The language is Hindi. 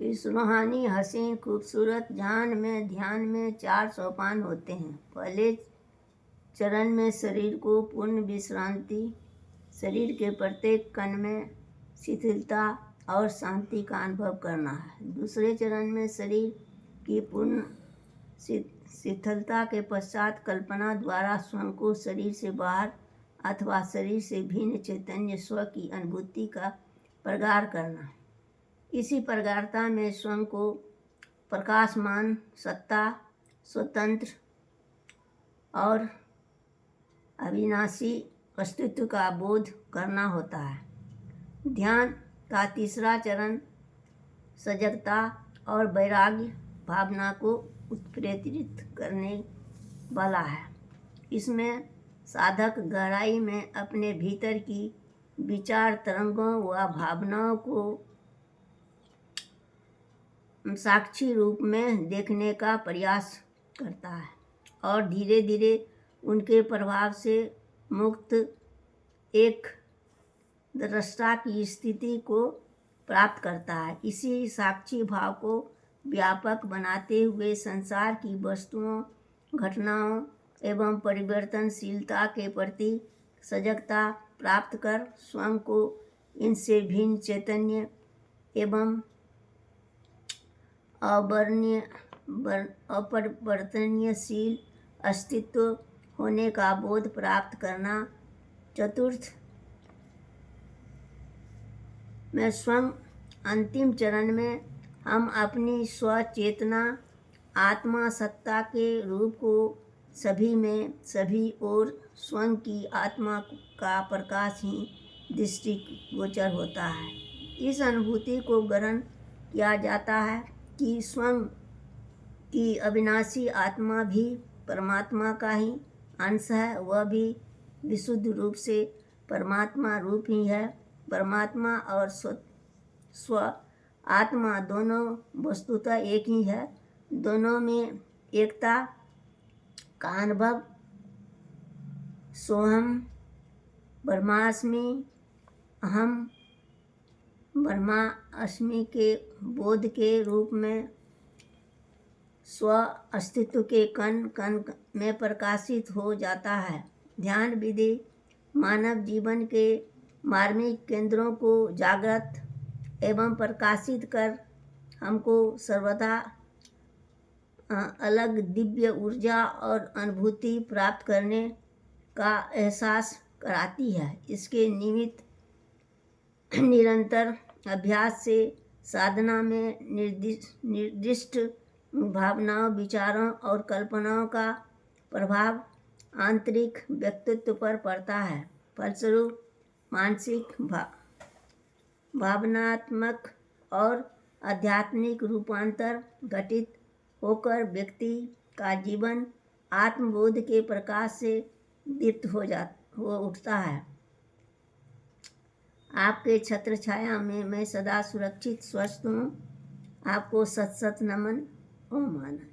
इस रूहानी हसीन खूबसूरत ध्यान में 4 सोपान होते हैं। पहले चरण में शरीर को पूर्ण विश्रांति, शरीर के प्रत्येक कण में शिथिलता और शांति का अनुभव करना है। दूसरे चरण में शरीर की पूर्ण शिथिलता के पश्चात कल्पना द्वारा स्वयं को शरीर से बाहर अथवा शरीर से भिन्न चैतन्य स्व की अनुभूति का प्रगाढ़ करना है। इसी प्रगाढ़ता में स्वयं को प्रकाशमान, सत्ता, स्वतंत्र और अविनाशी अस्तित्व का बोध करना होता है। ध्यान का तीसरा चरण सजगता और वैराग्य भावना को उत्प्रेरित करने वाला है। इसमें साधक गहराई में अपने भीतर की विचार तरंगों व भावनाओं को साक्षी रूप में देखने का प्रयास करता है और धीरे धीरे उनके प्रभाव से मुक्त एक दृष्टा की स्थिति को प्राप्त करता है। इसी साक्षी भाव को व्यापक बनाते हुए संसार की वस्तुओं, घटनाओं एवं परिवर्तनशीलता के प्रति सजगता प्राप्त कर स्वयं को इनसे भिन्न चैतन्य एवं अपरिवर्तनशील अस्तित्व होने का बोध प्राप्त करना। चतुर्थ में स्वयं अंतिम चरण में हम अपनी स्वचेतना आत्मा सत्ता के रूप को सभी में सभी और स्वयं की आत्मा का प्रकाश ही दृष्टिगोचर होता है। इस अनुभूति को ग्रहण किया जाता है कि स्वयं की अविनाशी आत्मा भी परमात्मा का ही अंश है। वह भी विशुद्ध रूप से परमात्मा रूप ही है। परमात्मा और स्व आत्मा दोनों वस्तुतः एक ही है। दोनों में एकता का अनुभव सोहम ब्रह्मास्मि अहम ब्रह्मास्मि के बोध के रूप में स्व अस्तित्व के कण कण में प्रकाशित हो जाता है। ध्यान विधि मानव जीवन के मार्मिक केंद्रों को जागृत एवं प्रकाशित कर हमको सर्वदा अलग दिव्य ऊर्जा और अनुभूति प्राप्त करने का एहसास कराती है। इसके निमित्त निरंतर अभ्यास से साधना में निर्दिष्ट भावनाओं, विचारों और कल्पनाओं का प्रभाव आंतरिक व्यक्तित्व पर पड़ता है। फलस्वरूप मानसिक, भावनात्मक और आध्यात्मिक रूपांतर घटित होकर व्यक्ति का जीवन आत्मबोध के प्रकाश से दीप्त हो उठता है। आपके छत्र छाया में मैं सदा सुरक्षित स्वस्थ हूँ। आपको सत सत नमन। ओम आनंद।